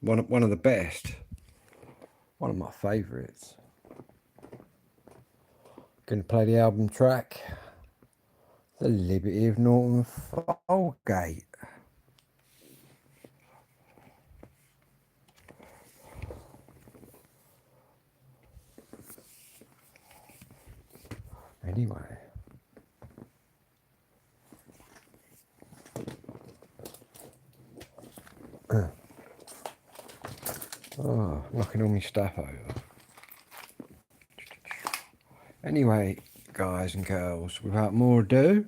one of the best, one of my favourites. Going to play the album track, The Liberty of Norton, Folgate. Anyway. Oh, knocking all my stuff over. Anyway, guys and girls, without more ado,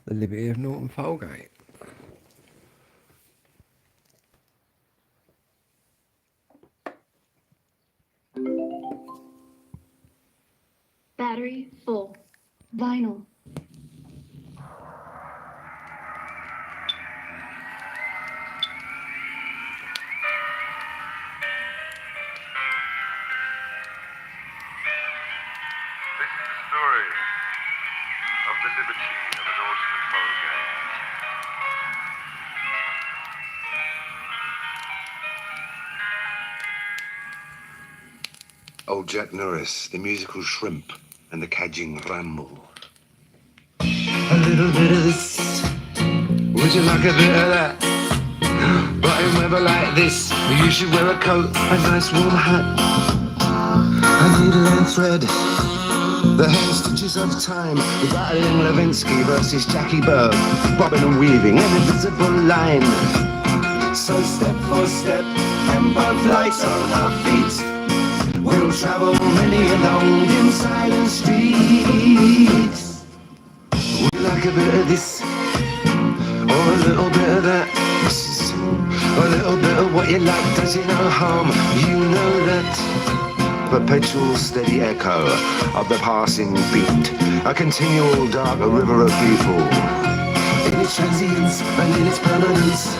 The Liberty of Norton, Folgate. Battery full. Vinyl. This is the story of the liberty of an Norton folgate. Old Jack Norris, the musical shrimp, and the cadging ramble. A little bit of this, would you like a bit of that? But in weather like this, you should wear a coat, a nice warm hat, a needle and thread, the hair stitches of time, battling Levinsky versus Jackie Berg, bobbing and weaving an invisible line. So step for step, and both lights on our feet, we'll travel many along in silent streets. Would you like a bit of this, or a little bit of that? A little bit of what you like does you no harm, you know that. Perpetual steady echo of the passing beat, a continual dark river of people, in its transience and in its permanence.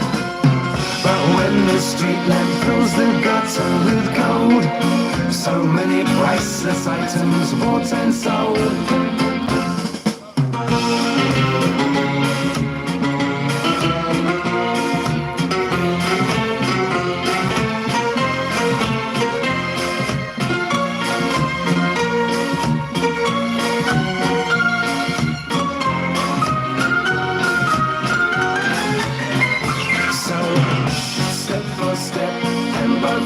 But when the street lamp fills the gutter with gold, so many priceless items bought and sold.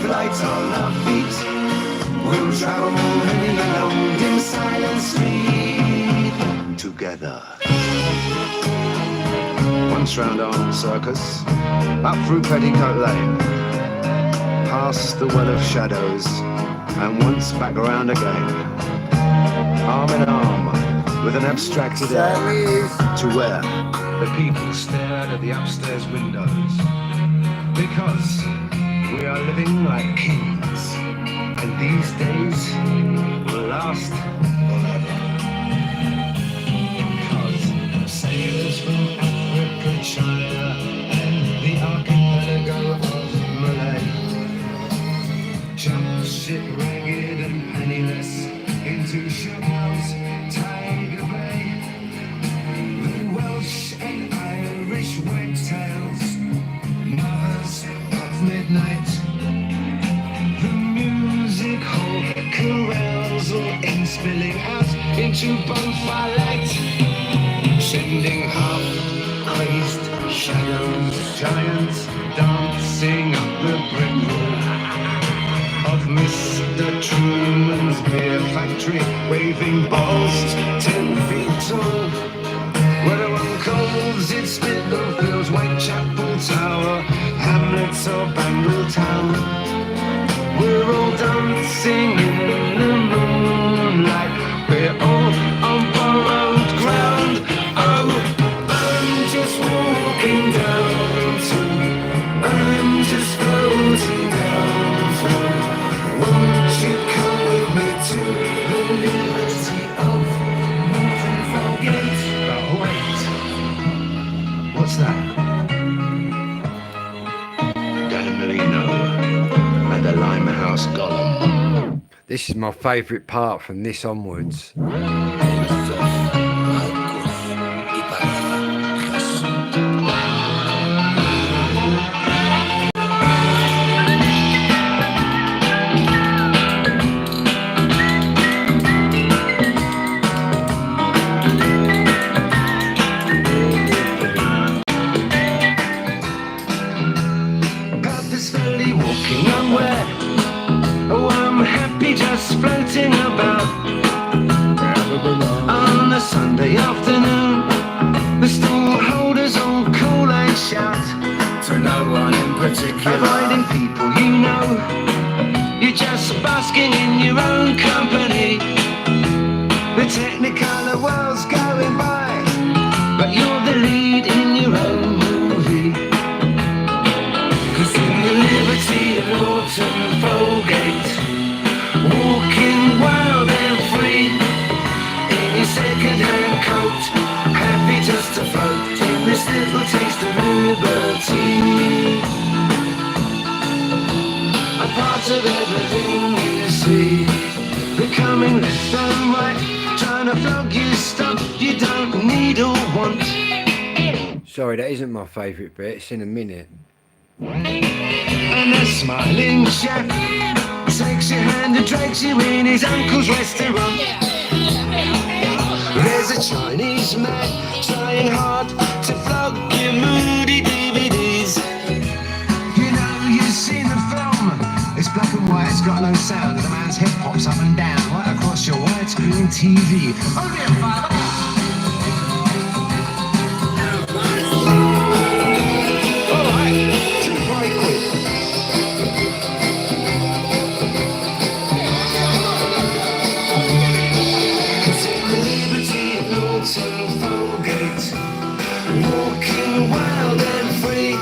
Lights on our feet, we'll travel many along in silent street together. Once round Arnold Circus, up through Petticoat Lane, past the Well of Shadows, and once back around again, arm in arm with an abstracted air, to where the people stare out of the upstairs windows, because we are living like kings, and these days will last forever. Because sailors from Africa, China, and the archipelago of Malay jump ship ragged and penniless into Chamel's Tiger Bay, with Welsh and Irish wagtails, mothers of midnight. The music hall carousal in spilling out into bonfire light, sending half-crazed shadows, giants dancing up the brick of Mr. Truman's beer factory, waving balls 10 feet tall. Where one calls it Spitalfields, Whitechapel Tower, Hamlets or Bangle Town. We're all dancing in the moonlight, we're all on borrowed ground. Oh, I'm just walking down to, I'm just floating down to, won't you come with me to the liberty of Norton Folgate? Oh wait, what's that? Dan Marino and the Limehouse Golem. This is my favourite part from this onwards. happy just floating about. On a Sunday afternoon, the stall holders all call and shout to no one in particular, avoiding people you know. You're just basking in your own company. The technicolor world's going by, but you're the lead in your own movie. 'Cause in the liberty of Norton folgate, walking wild and free, in your second-hand coat, happy just to float in this little taste of liberty. A part of everything you see, becoming left and right, trying to flog you stuff you don't need or want. Sorry, that isn't my favourite bit. It's in a minute. And a smiling chap takes your hand and drags you in his uncle's restaurant. There's a Chinese man trying hard to flog your moody DVDs. You know, you've seen the film. It's black and white, it's got no sound, and the man's head pops up and down right across your widescreen TV. Only a fiver. Walking wild and free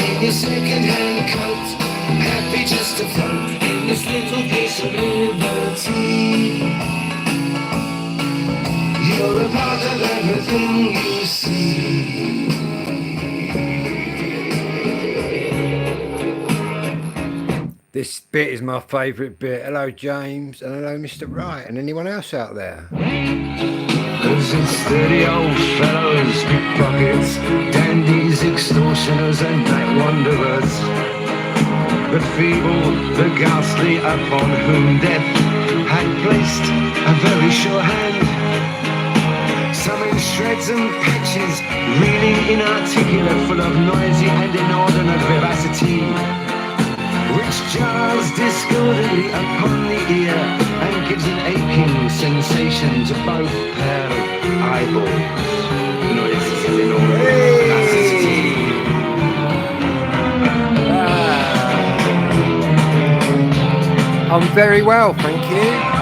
in your second-hand coat, happy just to float in this little piece of liberty. You're a part of everything you see. This bit is my favourite bit. Hello, James, and hello, Mr. Wright, and anyone else out there. 'Cause it's steady old fellows, pickpockets, dandies, extortioners and night wanderers, the feeble, the ghastly, upon whom death had placed a very sure hand. Some in shreds and patches, reeling inarticulate, full of noisy and inordinate vivacity, which jars discordantly upon the ear and gives an aching sensation to both pair of eyeballs. Noises of inordinate vivacity. I'm very well, thank you.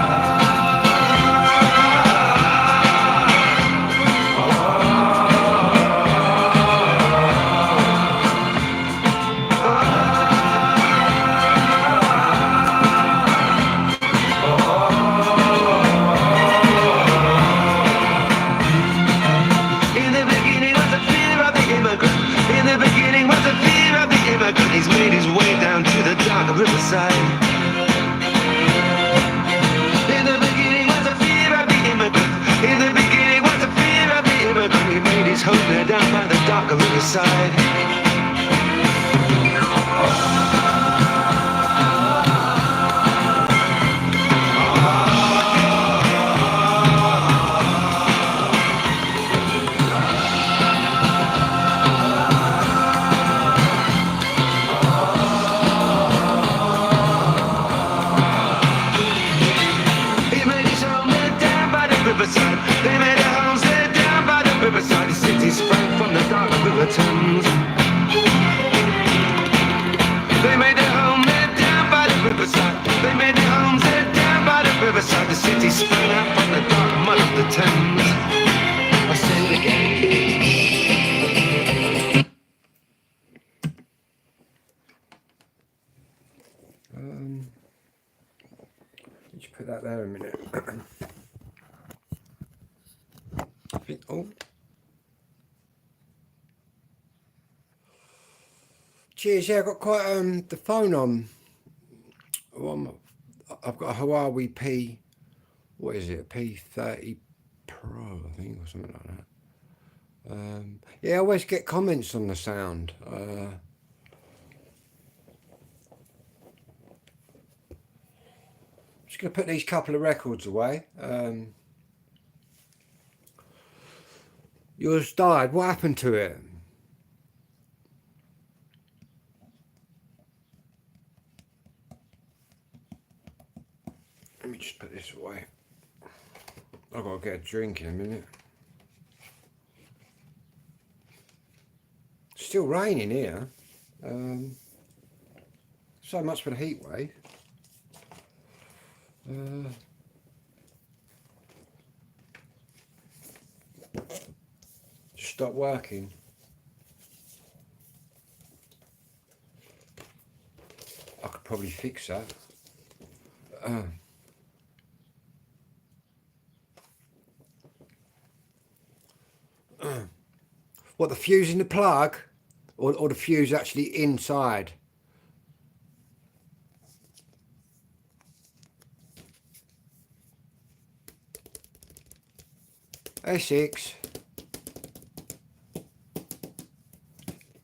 He's made his way down to the dark riverside. In the beginning was the fear of the immigrant. In the beginning was the fear of the immigrant. He made his home there down by the dark riverside. They made their homes there down by the riverside. The city sprang from the dark river Thames. They made their home there down by the riverside. They made their homes there down by the riverside. The city sprang out from the dark mud of the Thames. I said it again. Just put that there a minute. Oh, cheers! Yeah, I got quite the phone on. I've got a Huawei P. What is it? P30 Pro, I think, or something like that. Yeah, I always get comments on the sound. Just gonna put these couple of records away. Yours died. What happened to it? Let me just put this away. I've got to get a drink in a minute. Still raining here. So much for the heat wave. Just stop working. I could probably fix that. What, the fuse in the plug? Or the fuse actually inside? Essex.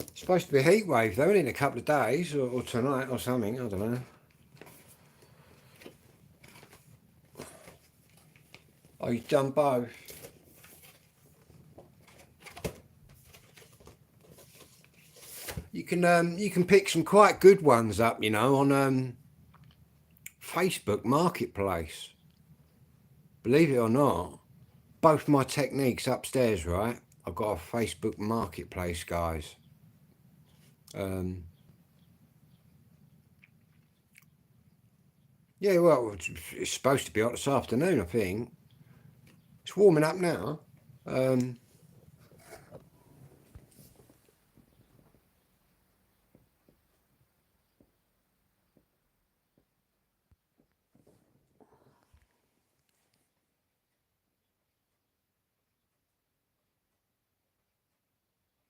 It's supposed to be a heat wave though, in a couple of days, or tonight or something, I don't know. Oh, you've done both. You can pick some quite good ones up, you know, on Facebook Marketplace. Believe it or not, both my techniques upstairs, right? I've got a Facebook Marketplace, guys. Yeah, well, it's supposed to be hot this afternoon, I think. It's warming up now.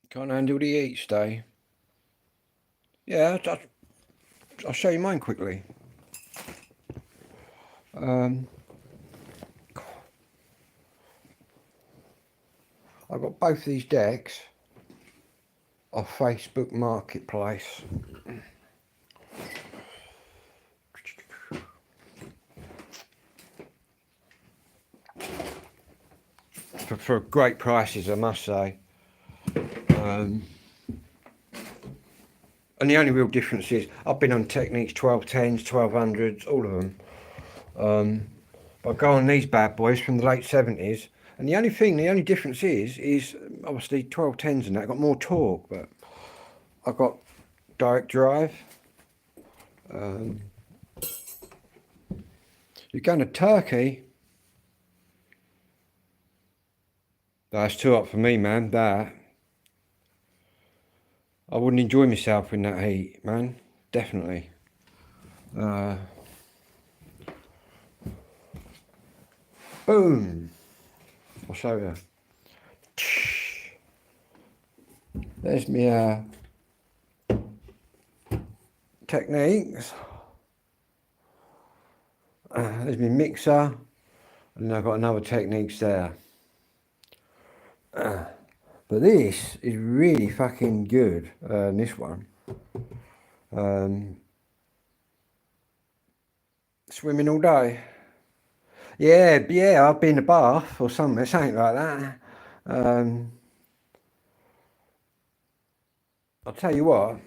Can't handle the heat today. Yeah, I'll show you mine quickly. I've got both these decks off Facebook Marketplace. For great prices, I must say. And the only real difference is I've been on Techniques 1210s, 1200s, all of them. But I go on these bad boys from the late 70s, and the only difference is obviously 1210s and that got more torque, but I've got direct drive. You're going to Turkey. That's too hot for me, man. That I wouldn't enjoy myself in that heat, man. Definitely. Boom. I'll show you. There's my techniques. There's my mixer, and then I've got another techniques there. But this is really fucking good. This one. Swimming all day. Yeah, I've been to bath or something like that. I'll tell you what,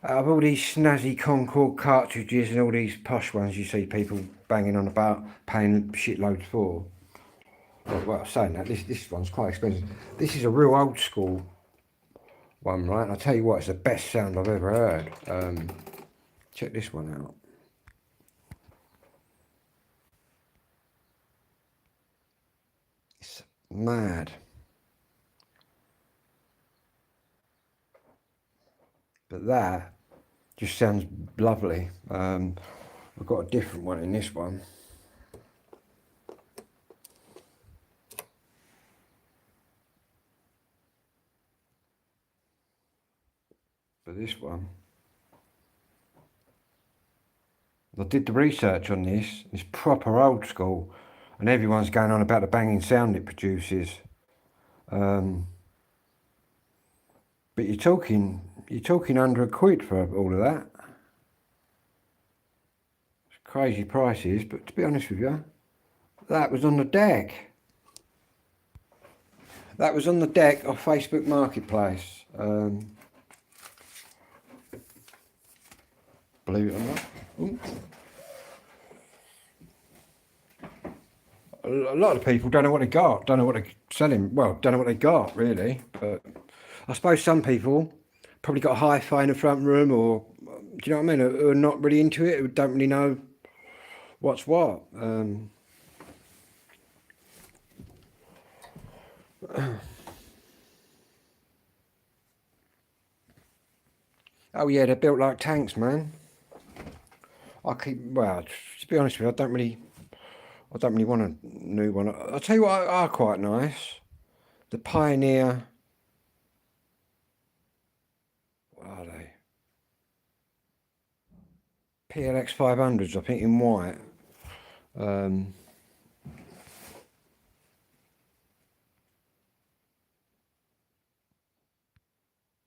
out of all these snazzy Concord cartridges and all these posh ones you see people banging on about paying shitloads for. Well, saying that, this one's quite expensive. This is a real old school one, right? I'll tell you what, it's the best sound I've ever heard. Check this one out. It's mad. But that just sounds lovely. I've got a different one in this one. But this one, I did the research on this. It's proper old school, and everyone's going on about the banging sound it produces. But you're talking under £1 for all of that. It's crazy prices, but to be honest with you, that was on the deck. That was on the deck of Facebook Marketplace. Believe it or not. Ooh. lot of people don't know what they got, don't know what they're selling. Well, don't know what they got really. But I suppose some people probably got a hi-fi in the front room, or do you know what I mean? Who are not really into it, who don't really know what's what. Oh yeah, they're built like tanks, man. Well, to be honest with you, I don't really want a new one. I'll tell you what are quite nice. The Pioneer, what are they? PLX 500s, I think, in white.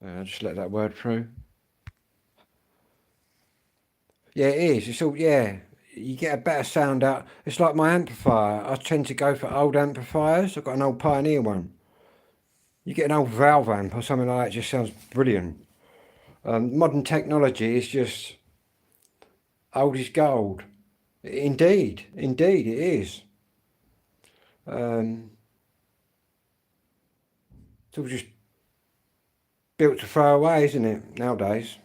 I'll just let that word through. Yeah, it is. It's all, yeah. You get a better sound out. It's like my amplifier. I tend to go for old amplifiers. I've got an old Pioneer one. You get an old valve amp or something like that, it just sounds brilliant. Modern technology is just old is gold. Indeed, indeed it is. It's all just built to throw away, isn't it, nowadays?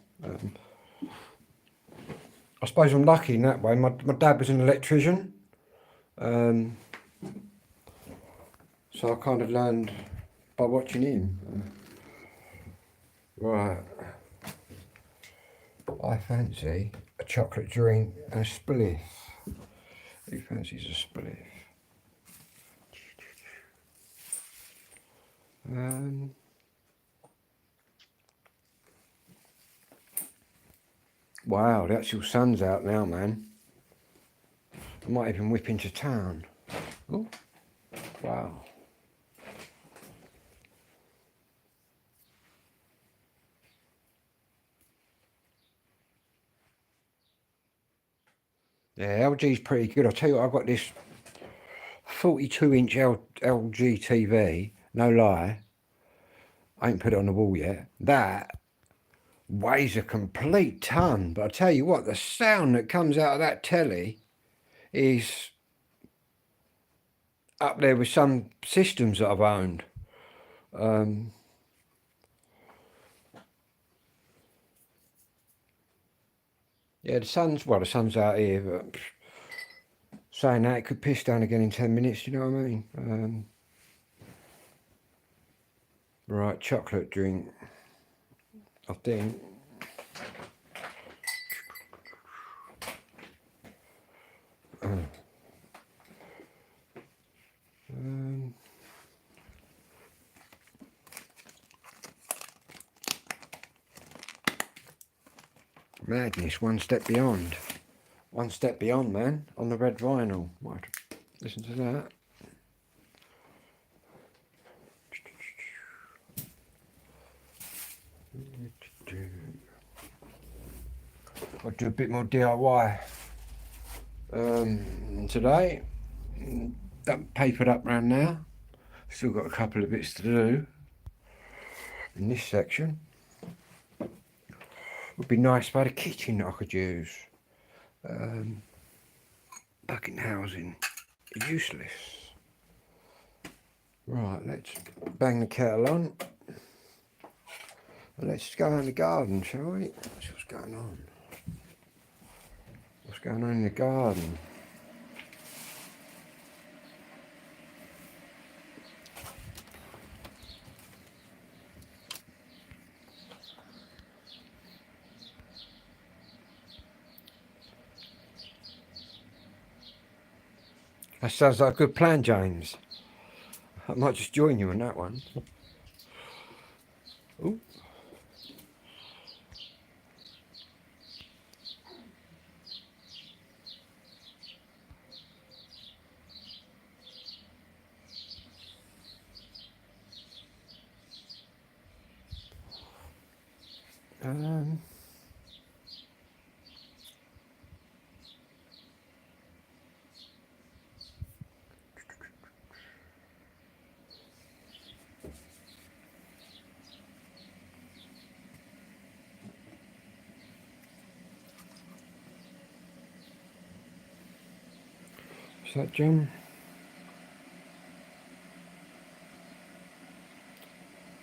I suppose I'm lucky in that way. My dad was an electrician. So I kind of learned by watching him. Right. I fancy a chocolate drink and a spliff. Who fancies a spliff? Wow, the actual sun's out now, man. I might even whip into town. Oh, wow. Yeah, LG's pretty good. I'll tell you what, I've got this 42-inch LG TV, no lie. I ain't put it on the wall yet. That weighs a complete ton. But I tell you what, the sound that comes out of that telly is up there with some systems that I've owned. Yeah, the sun's out here, but saying that, it could piss down again in 10 minutes, you know what I mean? Right, chocolate drink, I think. Madness, one step beyond. One step beyond, man, on the red vinyl. Right, listen to that. I'll do a bit more DIY today. That papered up round now. Still got a couple of bits to do in this section. Would be nice if I had a kitchen that I could use. Bucket housing, useless. Right, let's bang the kettle on. Let's go out in the garden, shall we? What's going on? What's going on in the garden? That sounds like a good plan, James. I might just join you on that one. Ooh. Is that Jim?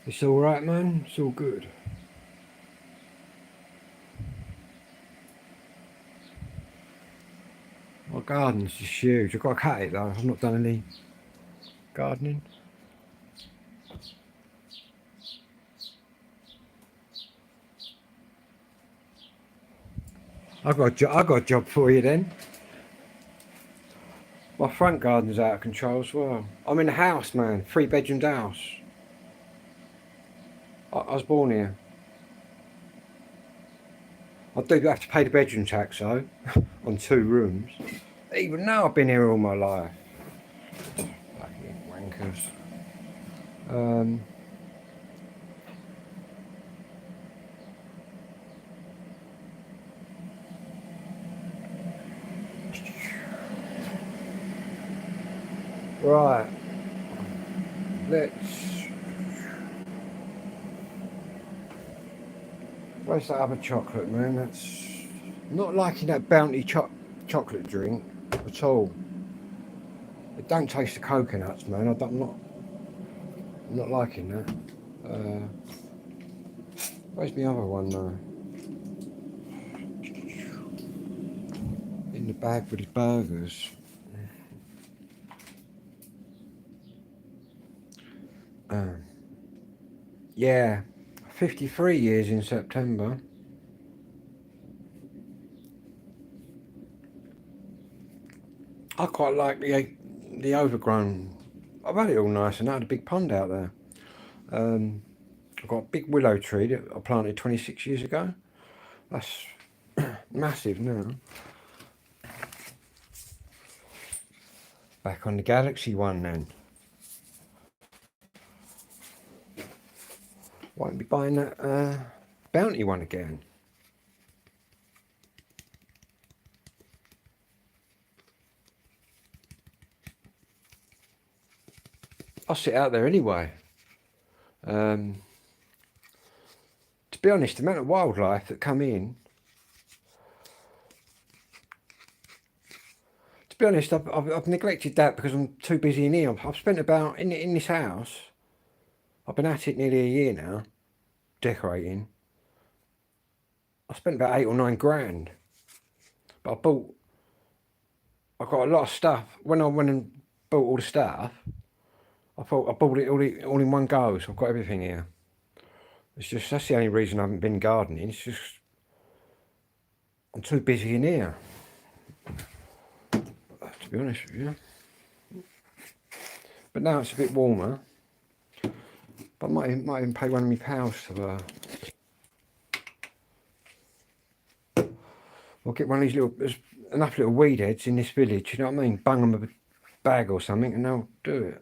It's all right, man. It's all good. My garden's just huge. I've got to cut it though. I've not done any gardening. I got a job for you then. My front garden's out of control as well. I'm in a house, man. 3-bedroomed house. I was born here. I do have to pay the bedroom tax though, on 2 rooms. Even though I've been here all my life. Fucking wankers. Right. Where's that other chocolate, man? That's not liking that bounty chocolate drink at all. It don't taste the coconuts, man. I'm not liking that. Where's the other one though? In the bag with his burgers. Yeah, 53 years in September. I quite like the overgrown. I've had it all nice, and I had a big pond out there. I've got a big willow tree that I planted 26 years ago. That's massive now. Back on the Galaxy one then. Won't be buying that bounty one again. I'll sit out there anyway. To be honest, the amount of wildlife that come in. To be honest, I've neglected that because I'm too busy in here. I've spent about in this house. I've been at it nearly a year now, decorating. I spent about 8 or 9 grand. But I got a lot of stuff. When I went and bought all the stuff, I thought I bought it all in one go, so I've got everything here. It's just, that's the only reason I haven't been gardening. It's just, I'm too busy in here, to be honest with you. But now it's a bit warmer. But I might even pay one of my pals to I'll get one of these there's enough little weed heads in this village, you know what I mean? Bung them a bag or something and they'll do it.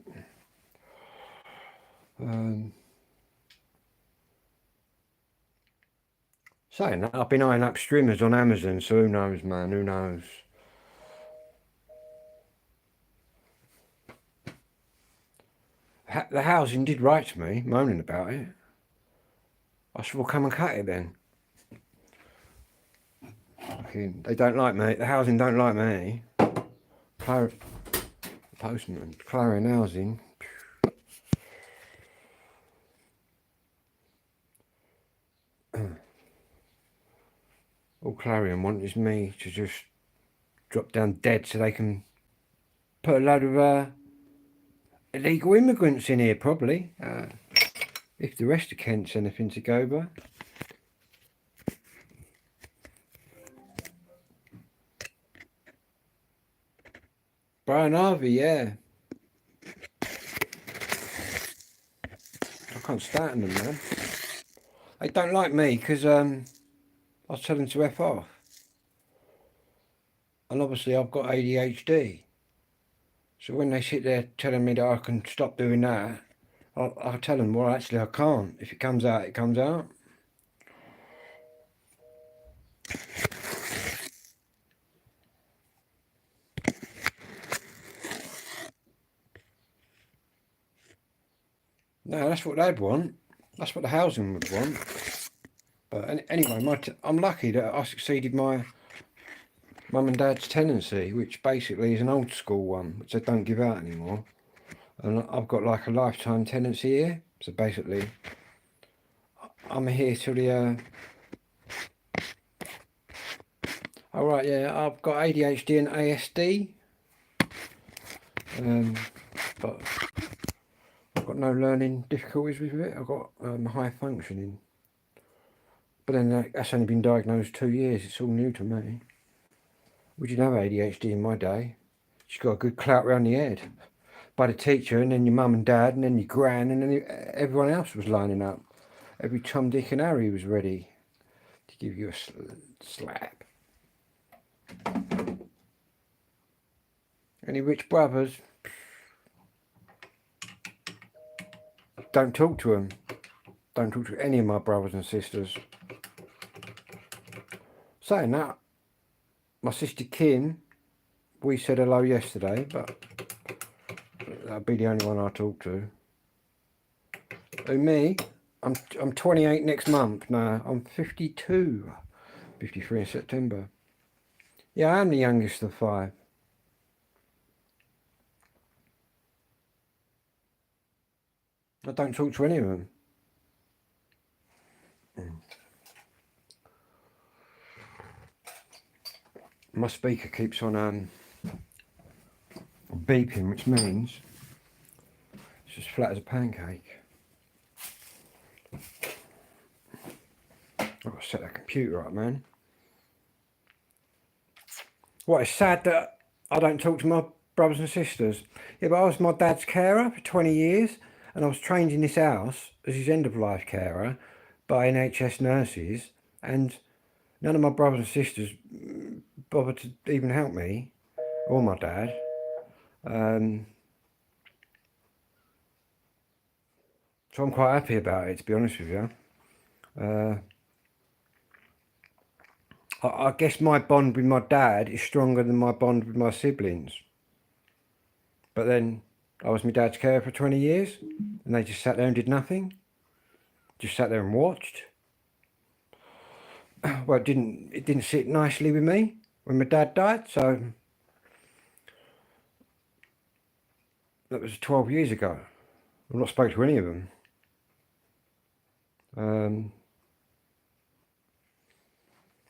Saying that, I've been eyeing up streamers on Amazon, so who knows, man, who knows? The housing did write to me, moaning about it. I said, well, come and cut it then. They don't like me, the housing don't like me. Postman, Clarion Housing. All Clarion want is me to just drop down dead so they can put a load of illegal immigrants in here, probably. If the rest of Kent's anything to go by. Brian Harvey, yeah. I can't stand them, man. They don't like me because I was telling them to F off. And obviously I've got ADHD. So when they sit there telling me that I can stop doing that, I'll tell them, well, actually I can't. If it comes out, it comes out. No, that's what they'd want. That's what the housing would want. But anyway, I'm lucky that I succeeded my mum and dad's tenancy, which basically is an old school one, which they don't give out anymore. And I've got like a lifetime tenancy here. So basically, I'm here till the... All right, yeah, I've got ADHD and ASD. But I've got no learning difficulties with it. I've got high functioning. But then that's only been diagnosed 2 years. It's all new to me. We didn't have ADHD in my day. She's got a good clout round the head by the teacher, and then your mum and dad, and then your gran, and then everyone else was lining up. Every Tom, Dick and Harry was ready to give you a slap. Any rich brothers, don't talk to them. Don't talk to any of my brothers and sisters. Saying that, my sister Kim, we said hello yesterday, but that'll be the only one I talk to. And me, I'm 28 next month. No, I'm 52. 53 in September. Yeah, I am the youngest of 5. I don't talk to any of them. My speaker keeps on beeping, which means it's as flat as a pancake. I've got to set that computer up, man. What, it's sad that I don't talk to my brothers and sisters. Yeah, but I was my dad's carer for 20 years, and I was trained in this house as his end-of-life carer by NHS nurses, and none of my brothers and sisters bothered to even help me, or my dad. So I'm quite happy about it, to be honest with you. I guess my bond with my dad is stronger than my bond with my siblings. But then I was my dad's carer for 20 years, and they just sat there and did nothing. Just sat there and watched. Well, it didn't sit nicely with me when my dad died, so that was 12 years ago. I've not spoke to any of them.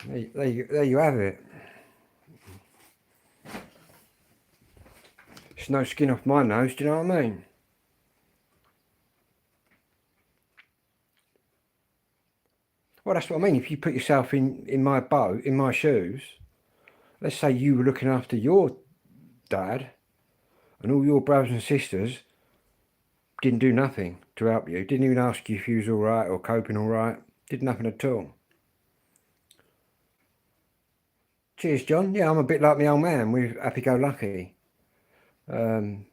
There you have it. It's no skin off my nose, do you know what I mean? Well, that's what I mean. If you put yourself in my boat, in my shoes, let's say you were looking after your dad and all your brothers and sisters didn't do nothing to help you, didn't even ask you if you was all right or coping all right, did nothing at all. Cheers, John. Yeah, I'm a bit like my old man. We're happy-go-lucky. And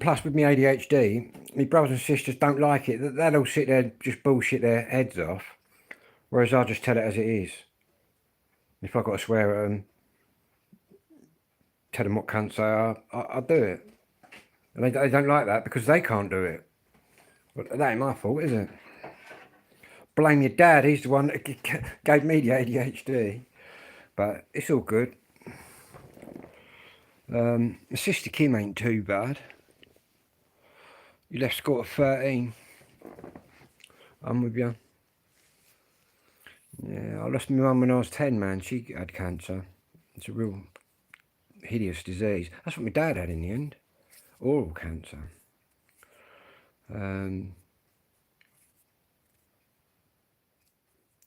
plus, with my ADHD, my brothers and sisters don't like it. They'll sit there and just bullshit their heads off, whereas I'll just tell it as it is. If I've got to swear at them, tell them what cunts they are, I'll do it. And they don't like that because they can't do it. But that ain't my fault, is it? Blame your dad, he's the one that gave me the ADHD. But it's all good. My sister Kim ain't too bad. You left school at 13. I'm with you. Yeah, I lost my mum when I was 10, man. She had cancer. It's a real hideous disease. That's what my dad had in the end. Oral cancer.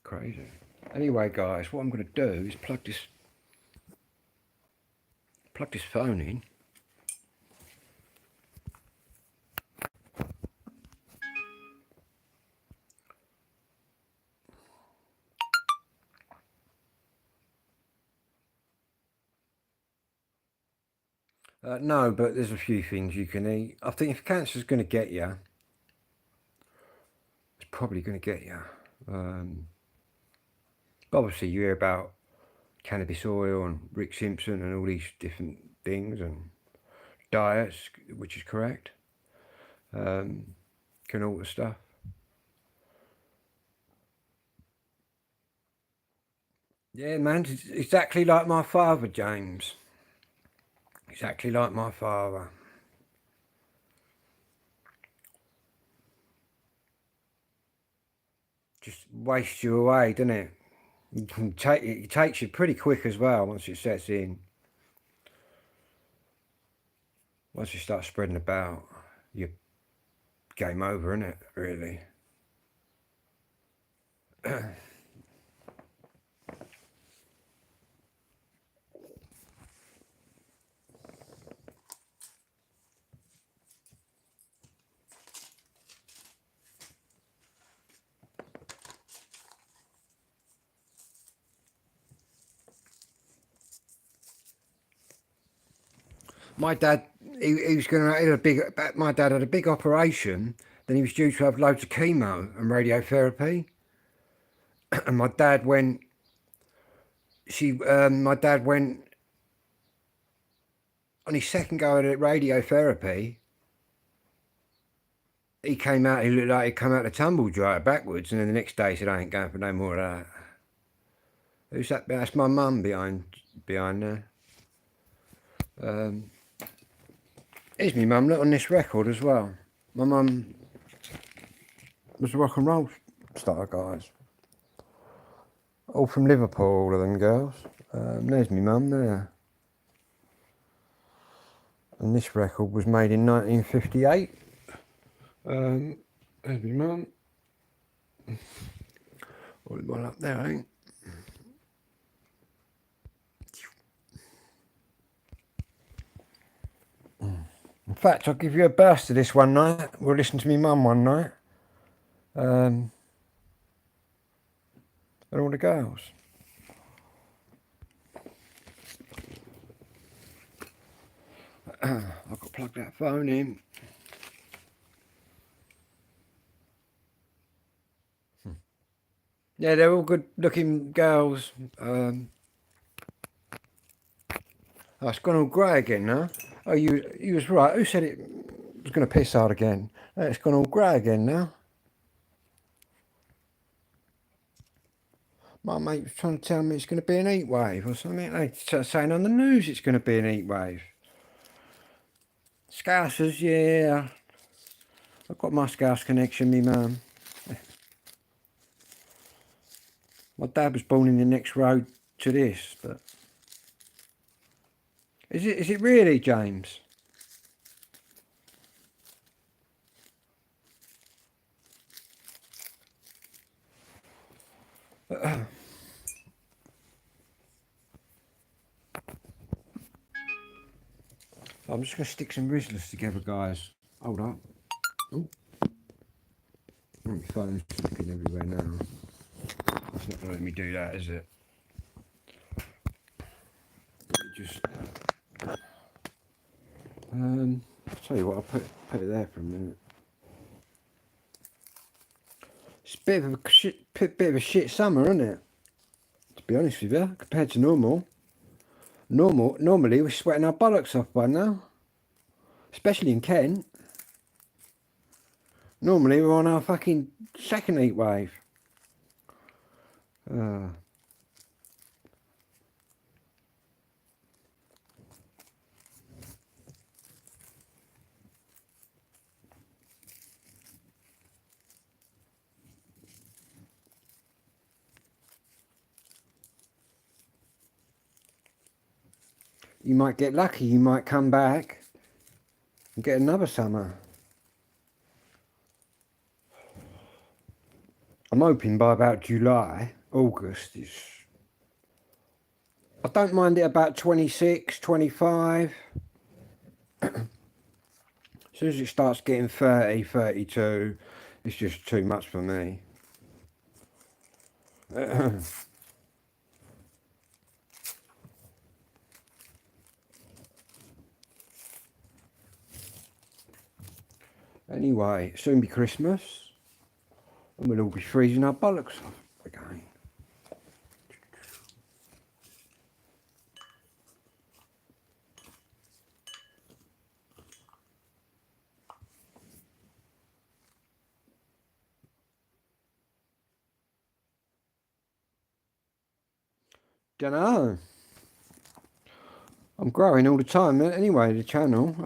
Crazy. Anyway, guys, what I'm going to do is plug this phone in. No, but there's a few things you can eat. I think if cancer's going to get you, it's probably going to get you. Obviously, you hear about cannabis oil and Rick Simpson and all these different things and diets, which is correct. Can alter stuff. Yeah, man, it's exactly like my father, James. Exactly like my father. Just wastes you away, doesn't it? It takes you pretty quick as well once it sets in. Once you start spreading about, you're game over, isn't it, really? My dad, he was going to have a big. My dad had a big operation. Then he was due to have loads of chemo and radiotherapy. And my dad went. My dad went on his second go at radiotherapy. He came out. He looked like he'd come out of tumble dryer backwards. And then the next day he said, "I ain't going for no more of that." Who's that? That's my mum behind there. Here's my mum. Look on this record as well. My mum was a rock and roll star, guys. All from Liverpool, all of them girls. There's my mum there. And this record was made in 1958. There's my mum. All the one up there, I think. In fact, I'll give you a burst of this one night. We'll listen to me mum one night. And all the girls. I've got to plug that phone in. Yeah, they're all good looking girls. Oh, it's gone all grey again now. Oh, you was right. Who said it was going to piss hard again? It's gone all grey again now. My mate was trying to tell me it's going to be an heat wave or something. They're saying on the news it's going to be an heat wave. Scousers, yeah. I've got my Scouse connection, me mum. My dad was born in the next road to this, but is it really, James? I'm just going to stick some Rizzlers together, guys. Hold up. Oh, my phone's flipping everywhere now. It's not going to let me do that, is it? Just I'll tell you what, I'll put it there for a minute. It's a bit of a shit summer, isn't it? To be honest with you, compared to normal. Normally we're sweating our bollocks off by now, especially in Kent. Normally we're on our fucking second heat wave. You might get lucky, you might come back and get another summer. I'm hoping by about July, August is... I don't mind it about 26, 25. As soon as it starts getting 30, 32, it's just too much for me. Anyway, soon be Christmas, and we'll all be freezing our bollocks off again. Dunno. I'm growing all the time anyway, the channel.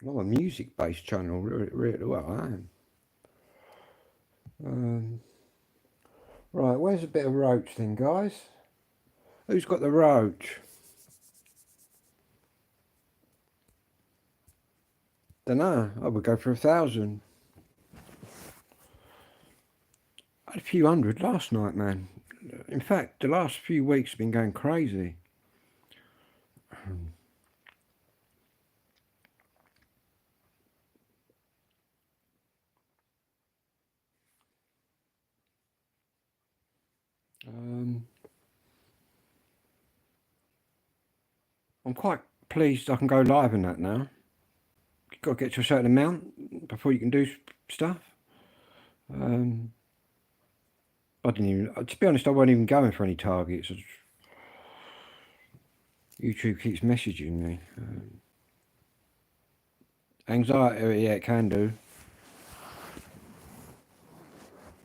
I'm a music-based channel, really well, I am. Right, where's a bit of roach then, guys? Who's got the roach? Dunno, I would go for 1,000. I had a few hundred last night, man. In fact, the last few weeks have been going crazy. I'm quite pleased I can go live in that now. You've got to get to a certain amount before you can do stuff. I didn't even, to be honest, I wasn't even going for any targets. YouTube keeps messaging me. Anxiety, yeah, it can do.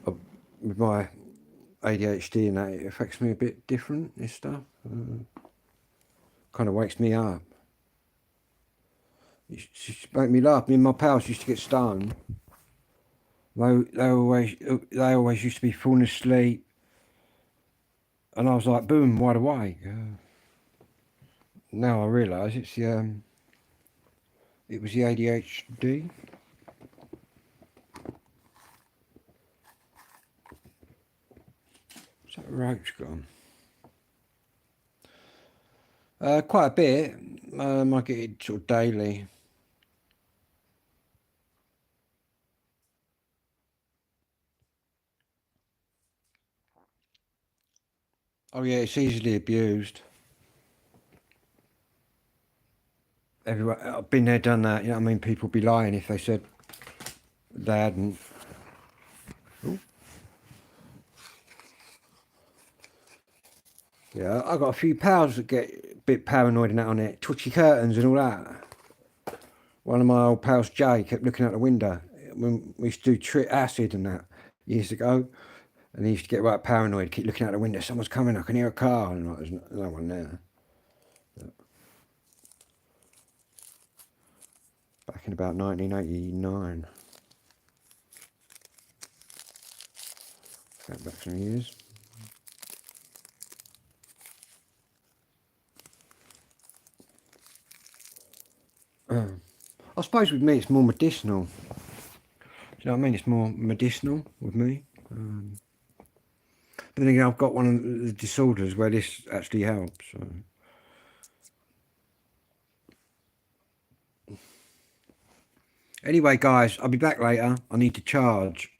With my ADHD and that, it affects me a bit different, this stuff. Kind of wakes me up. It used to make me laugh. Me and my pals used to get stoned. They always used to be falling asleep. And I was like, boom, wide awake. Now I realise it's the it was the ADHD. Is that roach gone? Quite a bit. I get it sort of daily. Oh yeah, it's easily abused. Everyone, I've been there, done that. You know what I mean? People be lying if they said they hadn't. Ooh. Yeah, I got a few pals that get a bit paranoid and that on it, twitchy curtains and all that. One of my old pals, Jay, kept looking out the window when we used to do acid and that years ago, and he used to get right paranoid, keep looking out the window. Someone's coming, I can hear a car, and like, there's no one there. Back in about 1989. Going back some years. I suppose with me it's more medicinal. Do you know what I mean? It's more medicinal with me. But then again, I've got one of the disorders where this actually helps. So. Anyway, guys, I'll be back later. I need to charge.